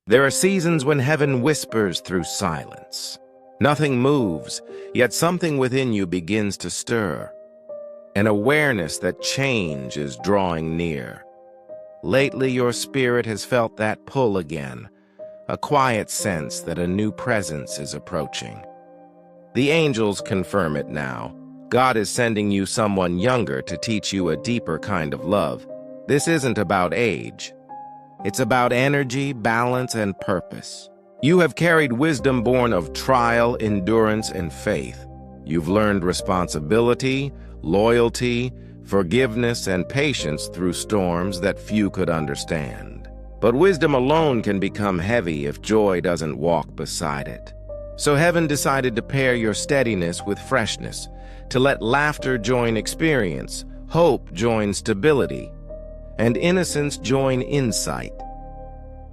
There are seasons when heaven whispers through silence. Nothing moves, yet something within you begins to stir. An awareness that change is drawing near. Lately, your spirit has felt that pull again, a quiet sense that a new presence is approaching. The angels confirm it now. God is sending you someone younger to teach you a deeper kind of love. This isn't about age. It's about energy, balance, and purpose. You have carried wisdom born of trial, endurance, and faith. You've learned responsibility, loyalty, forgiveness, and patience through storms that few could understand. But wisdom alone can become heavy if joy doesn't walk beside it. So heaven decided to pair your steadiness with freshness, to let laughter join experience, hope join stability, and innocence join insight.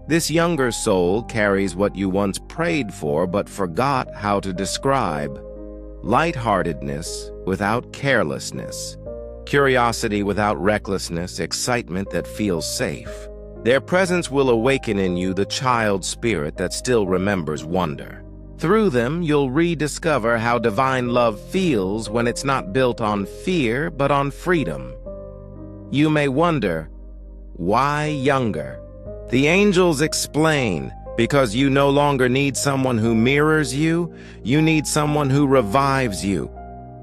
This younger soul carries what you once prayed for but forgot how to describe: lightheartedness without carelessness, curiosity without recklessness, excitement that feels safe. Their presence will awaken in you the child spirit that still remembers wonder. Through them, you'll rediscover how divine love feels when it's not built on fear but on freedom. You may wonder, why younger? The angels explain, because you no longer need someone who mirrors you, you need someone who revives you.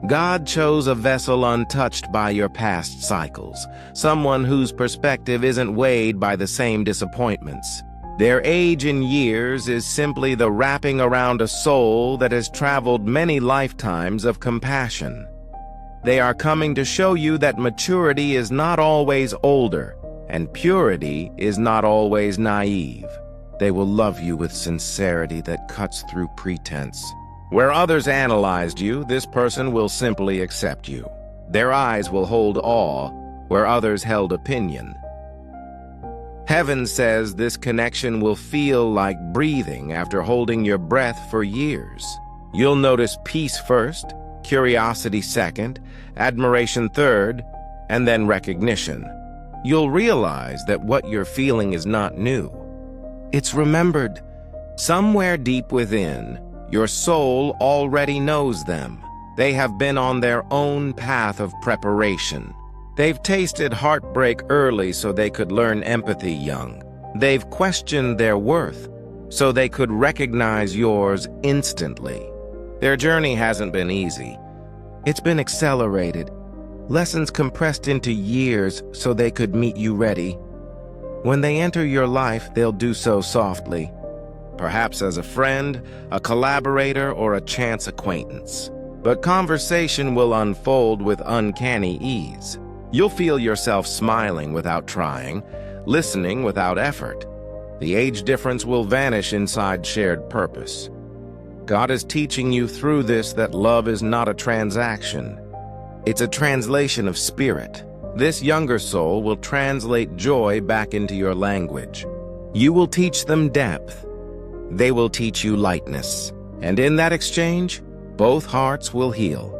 God chose a vessel untouched by your past cycles, someone whose perspective isn't weighed by the same disappointments. Their age in years is simply the wrapping around a soul that has traveled many lifetimes of compassion. They are coming to show you that maturity is not always older, and purity is not always naive. They will love you with sincerity that cuts through pretense. Where others analyzed you, this person will simply accept you. Their eyes will hold awe where others held opinion. Heaven says this connection will feel like breathing after holding your breath for years. You'll notice peace first, curiosity second, admiration third, and then recognition. You'll realize that what you're feeling is not new. It's remembered. Somewhere deep within, your soul already knows them. They have been on their own path of preparation. They've tasted heartbreak early so they could learn empathy young. They've questioned their worth so they could recognize yours instantly. Their journey hasn't been easy. It's been accelerated. Lessons compressed into years so they could meet you ready. When they enter your life, they'll do so softly, perhaps as a friend, a collaborator, or a chance acquaintance. But conversation will unfold with uncanny ease. You'll feel yourself smiling without trying, listening without effort. The age difference will vanish inside shared purpose. God is teaching you through this that love is not a transaction. It's a translation of spirit. This younger soul will translate joy back into your language. You will teach them depth. They will teach you lightness. And in that exchange, both hearts will heal.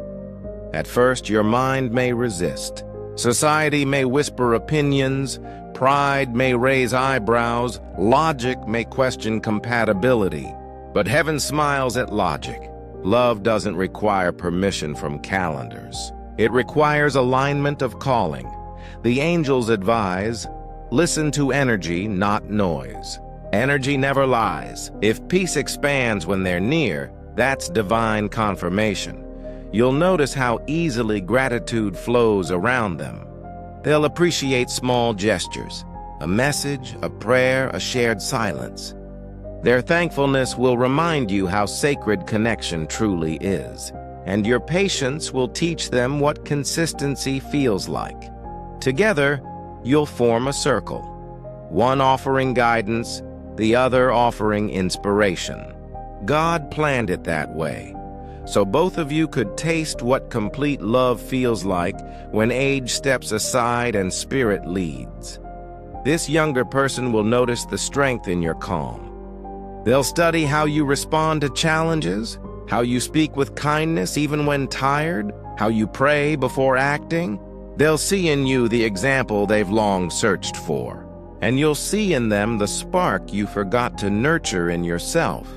At first, your mind may resist. Society may whisper opinions, pride may raise eyebrows, logic may question compatibility. But heaven smiles at logic. Love doesn't require permission from calendars. It requires alignment of calling. The angels advise, listen to energy, not noise. Energy never lies. If peace expands when they're near, that's divine confirmation. You'll notice how easily gratitude flows around them. They'll appreciate small gestures, a message, a prayer, a shared silence. Their thankfulness will remind you how sacred connection truly is, and your patience will teach them what consistency feels like. Together, you'll form a circle, one offering guidance, the other offering inspiration. God planned it that way, so both of you could taste what complete love feels like when age steps aside and spirit leads. This younger person will notice the strength in your calm. They'll study how you respond to challenges, how you speak with kindness even when tired, how you pray before acting. They'll see in you the example they've long searched for. and you'll see in them the spark you forgot to nurture in yourself.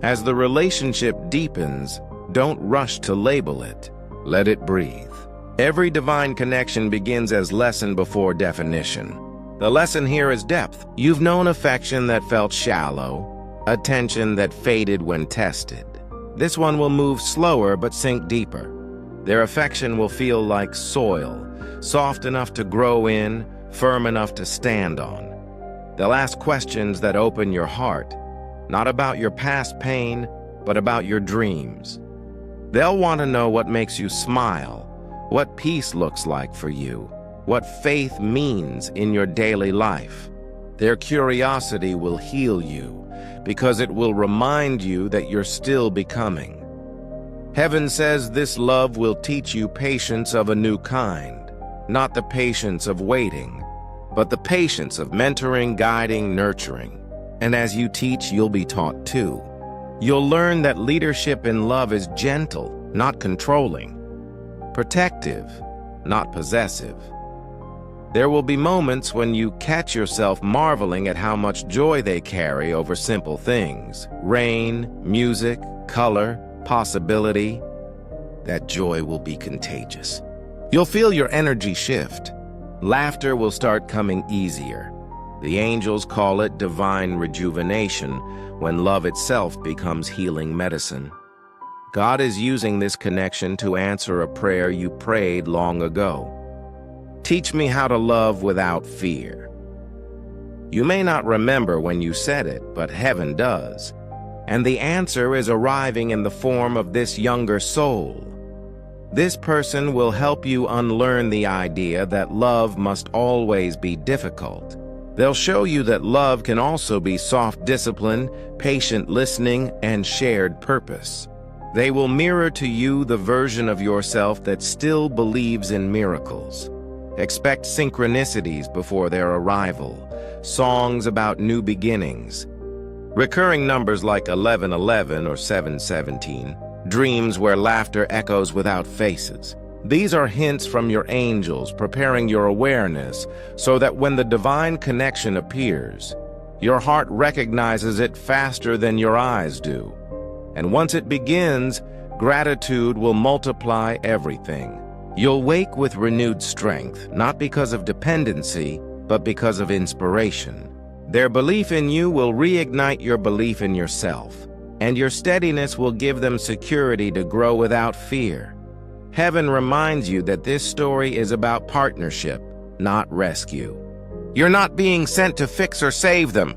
As the relationship deepens, don't rush to label it. Let it breathe. Every divine connection begins as lesson before definition. The lesson here is depth. You've known affection that felt shallow, attention that faded when tested. This one will move slower but sink deeper. Their affection will feel like soil, soft enough to grow in, firm enough to stand on. They'll ask questions that open your heart, not about your past pain, but about your dreams. They'll want to know what makes you smile, what peace looks like for you, what faith means in your daily life. Their curiosity will heal you because it will remind you that you're still becoming. Heaven says this love will teach you patience of a new kind, not the patience of waiting, but the patience of mentoring, guiding, nurturing. And as you teach, you'll be taught too. You'll learn that leadership in love is gentle, not controlling, protective, not possessive. There will be moments when you catch yourself marveling at how much joy they carry over simple things. Rain, music, color, possibility. That joy will be contagious. You'll feel your energy shift. Laughter will start coming easier. The angels call it divine rejuvenation when love itself becomes healing medicine. God is using this connection to answer a prayer you prayed long ago. Teach me how to love without fear. You may not remember when you said it, but heaven does. And the answer is arriving in the form of this younger soul. This person will help you unlearn the idea that love must always be difficult. They'll show you that love can also be soft discipline, patient listening, and shared purpose. They will mirror to you the version of yourself that still believes in miracles. Expect synchronicities before their arrival, songs about new beginnings, recurring numbers like 1111 or 717, dreams where laughter echoes without faces. These are hints from your angels preparing your awareness so that when the divine connection appears, your heart recognizes it faster than your eyes do. And once it begins, gratitude will multiply everything. You'll wake with renewed strength, not because of dependency, but because of inspiration. Their belief in you will reignite your belief in yourself, and your steadiness will give them security to grow without fear. Heaven reminds you that this story is about partnership, not rescue. You're not being sent to fix or save them.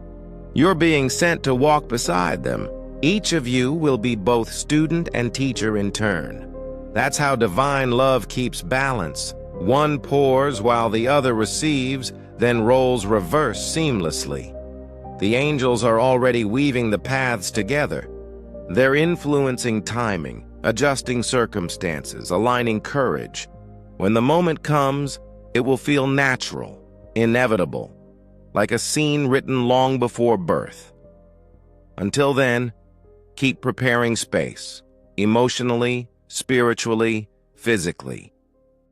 You're being sent to walk beside them. Each of you will be both student and teacher in turn. That's how divine love keeps balance. One pours while the other receives, then rolls reverse seamlessly. The angels are already weaving the paths together. They're influencing timing, adjusting circumstances, aligning courage. When the moment comes, it will feel natural, inevitable, like a scene written long before birth. Until then, keep preparing space, emotionally, spiritually, physically.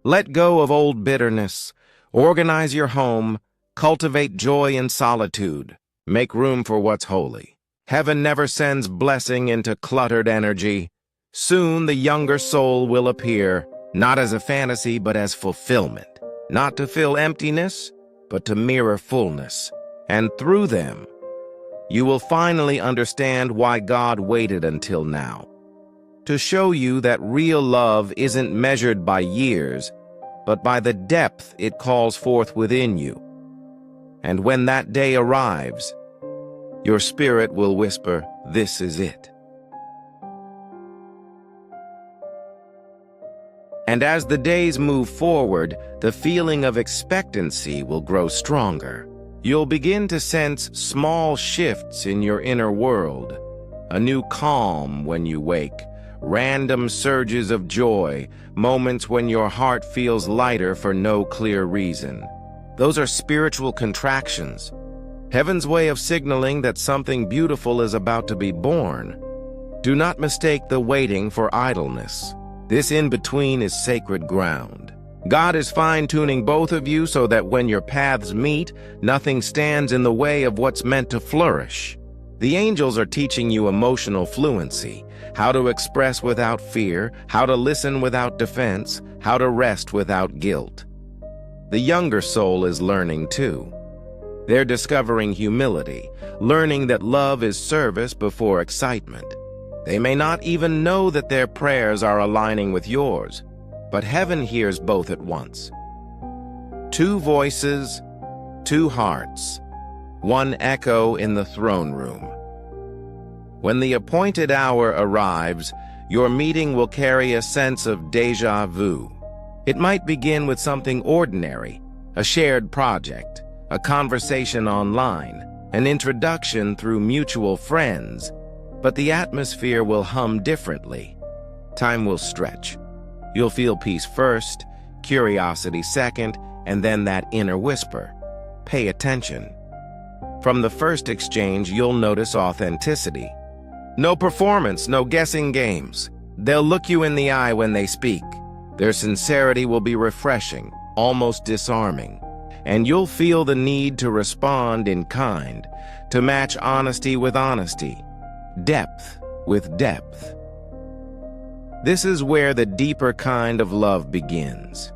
Let go of old bitterness. Organize your home. Cultivate joy in solitude. Make room for what's holy. Heaven never sends blessing into cluttered energy. Soon the younger soul will appear, not as a fantasy, but as fulfillment. Not to fill emptiness, but to mirror fullness. And through them, you will finally understand why God waited until now. To show you that real love isn't measured by years, but by the depth it calls forth within you. And when that day arrives, your spirit will whisper, "This is it." And as the days move forward, the feeling of expectancy will grow stronger. You'll begin to sense small shifts in your inner world, a new calm when you wake, random surges of joy, moments when your heart feels lighter for no clear reason. Those are spiritual contractions, heaven's way of signaling that something beautiful is about to be born. Do not mistake the waiting for idleness. This in-between is sacred ground. God is fine-tuning both of you so that when your paths meet, nothing stands in the way of what's meant to flourish. The angels are teaching you emotional fluency, how to express without fear, how to listen without defense, how to rest without guilt. The younger soul is learning too. They're discovering humility, learning that love is service before excitement. They may not even know that their prayers are aligning with yours, but heaven hears both at once. Two voices, two hearts, one echo in the throne room. When the appointed hour arrives, your meeting will carry a sense of déjà vu. It might begin with something ordinary, a shared project, a conversation online, an introduction through mutual friends, but the atmosphere will hum differently. Time will stretch. You'll feel peace first, curiosity second, and then that inner whisper. Pay attention. From the first exchange, you'll notice authenticity. No performance, no guessing games. They'll look you in the eye when they speak. Their sincerity will be refreshing, almost disarming. And you'll feel the need to respond in kind, to match honesty with honesty, depth with depth. This is where the deeper kind of love begins.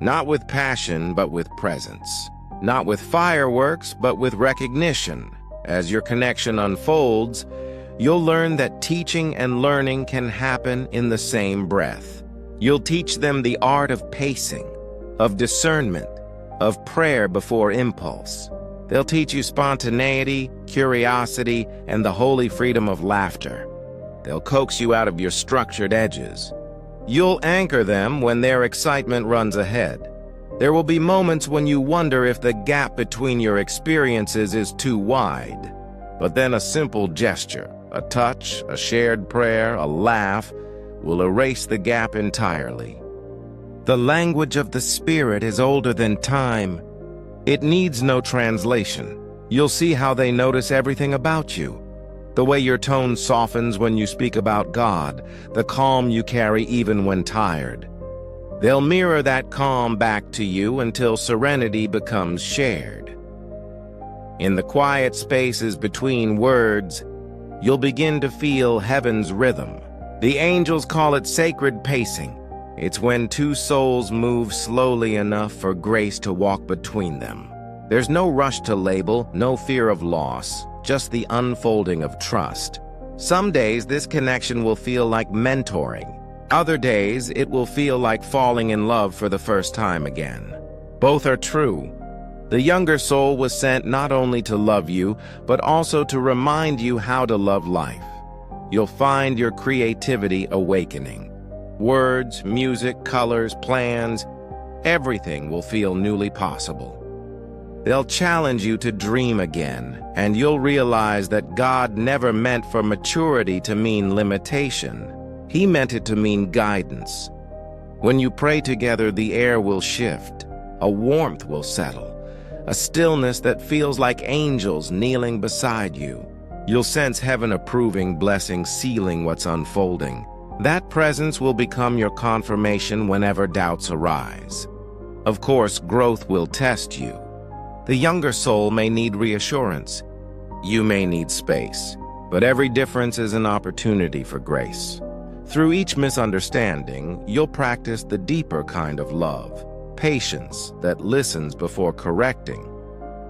Not with passion, but with presence. Not with fireworks, but with recognition. As your connection unfolds, you'll learn that teaching and learning can happen in the same breath. You'll teach them the art of pacing, of discernment, of prayer before impulse. They'll teach you spontaneity, curiosity, and the holy freedom of laughter. They'll coax you out of your structured edges. You'll anchor them when their excitement runs ahead. There will be moments when you wonder if the gap between your experiences is too wide. But then a simple gesture, a touch, a shared prayer, a laugh, will erase the gap entirely. The language of the Spirit is older than time. It needs no translation. You'll see how they notice everything about you. The way your tone softens when you speak about God, the calm you carry even when tired. They'll mirror that calm back to you until serenity becomes shared. In the quiet spaces between words, you'll begin to feel heaven's rhythm. The angels call it sacred pacing. It's when two souls move slowly enough for grace to walk between them. There's no rush to label, no fear of loss, just the unfolding of trust. Some days this connection will feel like mentoring. Other days it will feel like falling in love for the first time again. Both are true. The younger soul was sent not only to love you, but also to remind you how to love life. You'll find your creativity awakening. Words, music, colors, plans, everything will feel newly possible. They'll challenge you to dream again, and you'll realize that God never meant for maturity to mean limitation. He meant it to mean guidance. When you pray together, the air will shift, a warmth will settle, a stillness that feels like angels kneeling beside you. You'll sense heaven approving, blessing, sealing what's unfolding. That presence will become your confirmation whenever doubts arise. Of course, growth will test you. The younger soul may need reassurance. You may need space. But every difference is an opportunity for grace. Through each misunderstanding, you'll practice the deeper kind of love. Patience that listens before correcting.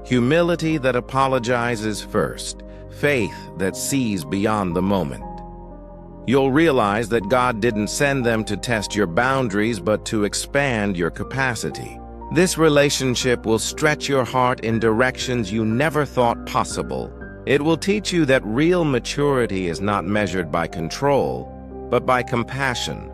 Humility that apologizes first. Faith that sees beyond the moment. You'll realize that God didn't send them to test your boundaries, but to expand your capacity. This relationship will stretch your heart in directions you never thought possible. It will teach you that real maturity is not measured by control, but by compassion.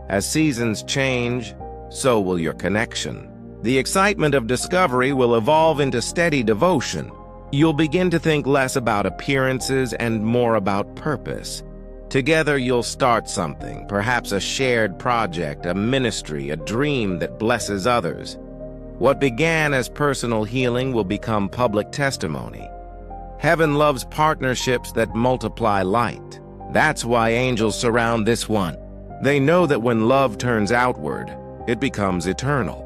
As seasons change, so will your connection. The excitement of discovery will evolve into steady devotion. You'll begin to think less about appearances and more about purpose. Together you'll start something, perhaps a shared project, a ministry, a dream that blesses others. What began as personal healing will become public testimony. Heaven loves partnerships that multiply light. That's why angels surround this one. They know that when love turns outward, it becomes eternal.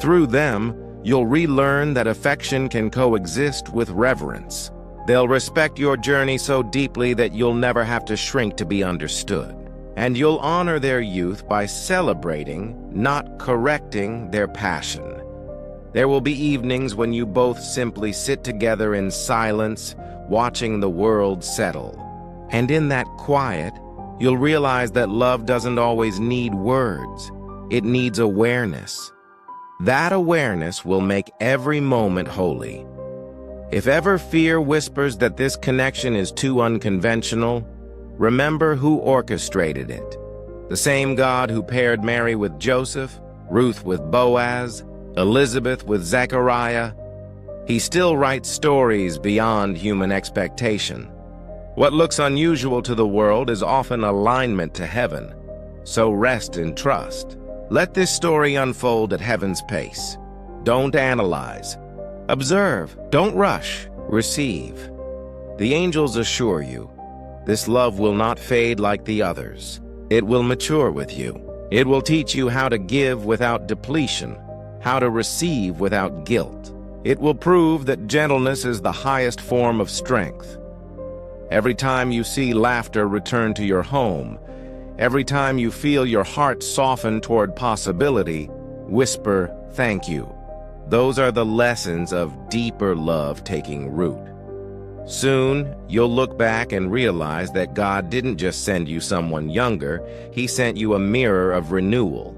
Through them, you'll relearn that affection can coexist with reverence. They'll respect your journey so deeply that you'll never have to shrink to be understood. And you'll honor their youth by celebrating, not correcting, their passion. There will be evenings when you both simply sit together in silence, watching the world settle. And in that quiet, you'll realize that love doesn't always need words. It needs awareness. That awareness will make every moment holy. If ever fear whispers that this connection is too unconventional, remember who orchestrated it. The same God who paired Mary with Joseph, Ruth with Boaz, Elizabeth with Zechariah. He still writes stories beyond human expectation. What looks unusual to the world is often alignment to heaven. So rest in trust. Let this story unfold at heaven's pace. Don't analyze. Observe. Don't rush. Receive. The angels assure you, this love will not fade like the others. It will mature with you. It will teach you how to give without depletion, how to receive without guilt. It will prove that gentleness is the highest form of strength. Every time you see laughter return to your home, every time you feel your heart soften toward possibility, whisper, "Thank you." Those are the lessons of deeper love taking root. Soon, you'll look back and realize that God didn't just send you someone younger, He sent you a mirror of renewal.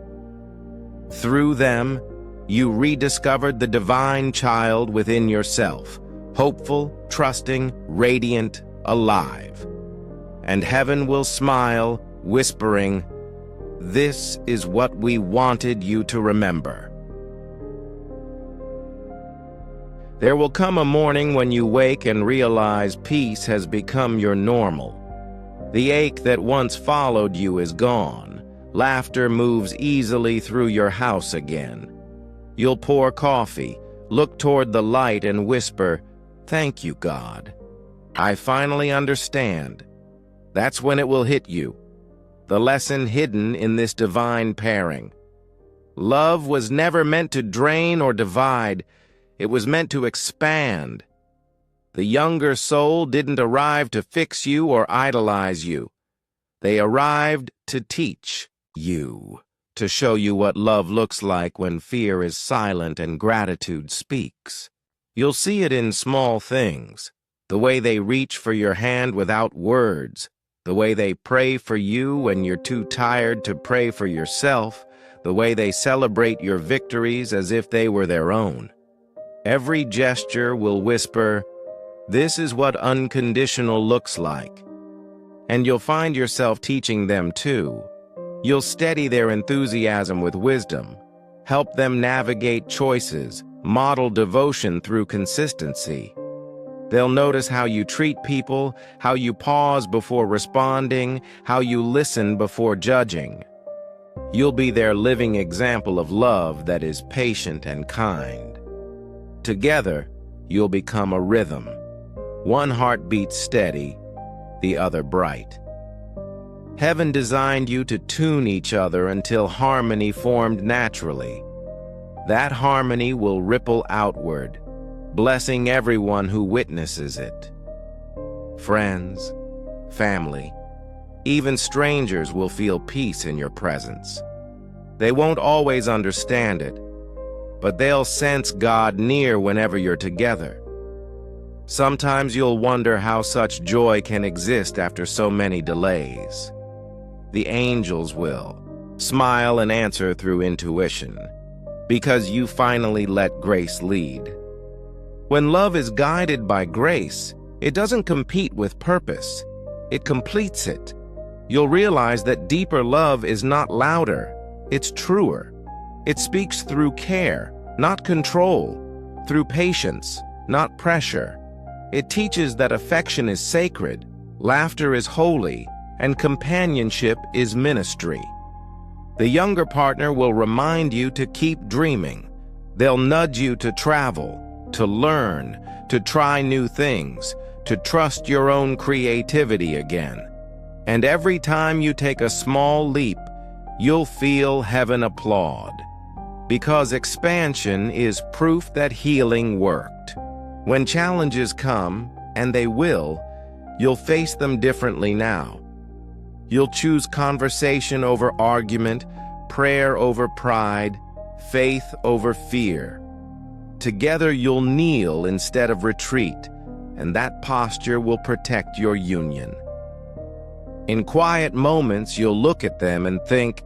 Through them, you rediscovered the divine child within yourself, hopeful, trusting, radiant, alive. And heaven will smile, whispering, "This is what we wanted you to remember." There will come a morning when you wake and realize peace has become your normal. The ache that once followed you is gone. Laughter moves easily through your house again. You'll pour coffee, look toward the light and whisper, "Thank you, God. I finally understand." That's when it will hit you. The lesson hidden in this divine pairing. Love was never meant to drain or divide. It was meant to expand. The younger soul didn't arrive to fix you or idolize you. They arrived to teach you, to show you what love looks like when fear is silent and gratitude speaks. You'll see it in small things, the way they reach for your hand without words, the way they pray for you when you're too tired to pray for yourself, the way they celebrate your victories as if they were their own. Every gesture will whisper, "This is what unconditional looks like." And you'll find yourself teaching them too. You'll steady their enthusiasm with wisdom, help them navigate choices, model devotion through consistency. They'll notice how you treat people, how you pause before responding, how you listen before judging. You'll be their living example of love that is patient and kind. Together, you'll become a rhythm. One heart beats steady, the other bright. Heaven designed you to tune each other until harmony formed naturally. That harmony will ripple outward, blessing everyone who witnesses it. Friends, family, even strangers will feel peace in your presence. They won't always understand it, but they'll sense God near whenever you're together. Sometimes you'll wonder how such joy can exist after so many delays. The angels will smile and answer through intuition, because you finally let grace lead. When love is guided by grace, it doesn't compete with purpose. It completes it. You'll realize that deeper love is not louder, it's truer. It speaks through care, not control, through patience, not pressure. It teaches that affection is sacred, laughter is holy, and companionship is ministry. The younger partner will remind you to keep dreaming. They'll nudge you to travel, to learn, to try new things, to trust your own creativity again. And every time you take a small leap, you'll feel heaven applaud. Because expansion is proof that healing worked. When challenges come, and they will, you'll face them differently now. You'll choose conversation over argument, prayer over pride, faith over fear. Together you'll kneel instead of retreat, and that posture will protect your union. In quiet moments, you'll look at them and think,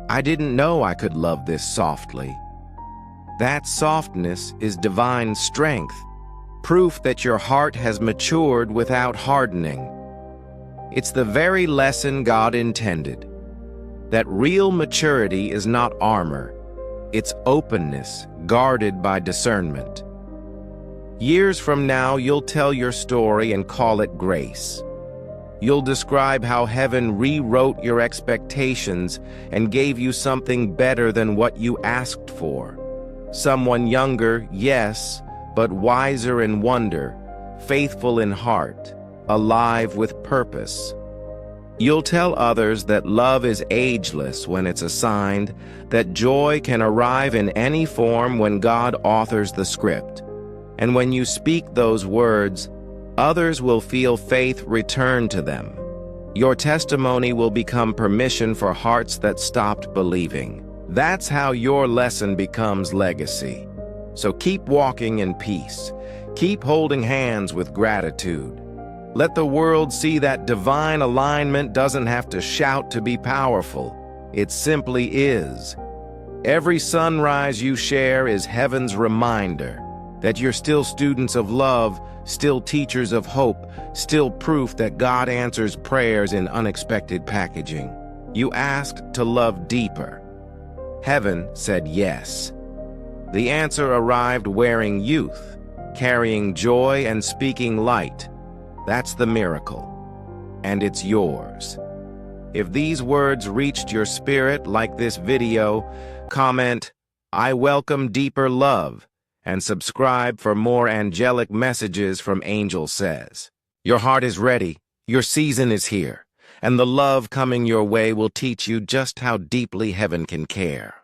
I didn't know I could love this softly. That softness is divine strength, proof that your heart has matured without hardening. It's the very lesson God intended, that real maturity is not armor, it's openness guarded by discernment. Years from now, you'll tell your story and call it grace. You'll describe how heaven rewrote your expectations and gave you something better than what you asked for. Someone younger, yes, but wiser in wonder, faithful in heart, alive with purpose. You'll tell others that love is ageless when it's assigned, that joy can arrive in any form when God authors the script. And when you speak those words, others will feel faith return to them. Your testimony will become permission for hearts that stopped believing. That's how your lesson becomes legacy. So keep walking in peace. Keep holding hands with gratitude. Let the world see that divine alignment doesn't have to shout to be powerful. It simply is. Every sunrise you share is heaven's reminder that you're still students of love, still teachers of hope, still proof that God answers prayers in unexpected packaging. You asked to love deeper. Heaven said yes. The answer arrived wearing youth, carrying joy and speaking light. That's the miracle. And it's yours. If these words reached your spirit like this video, comment, I welcome deeper love, and subscribe for more angelic messages from Angel Says. Your heart is ready, your season is here, and the love coming your way will teach you just how deeply heaven can care.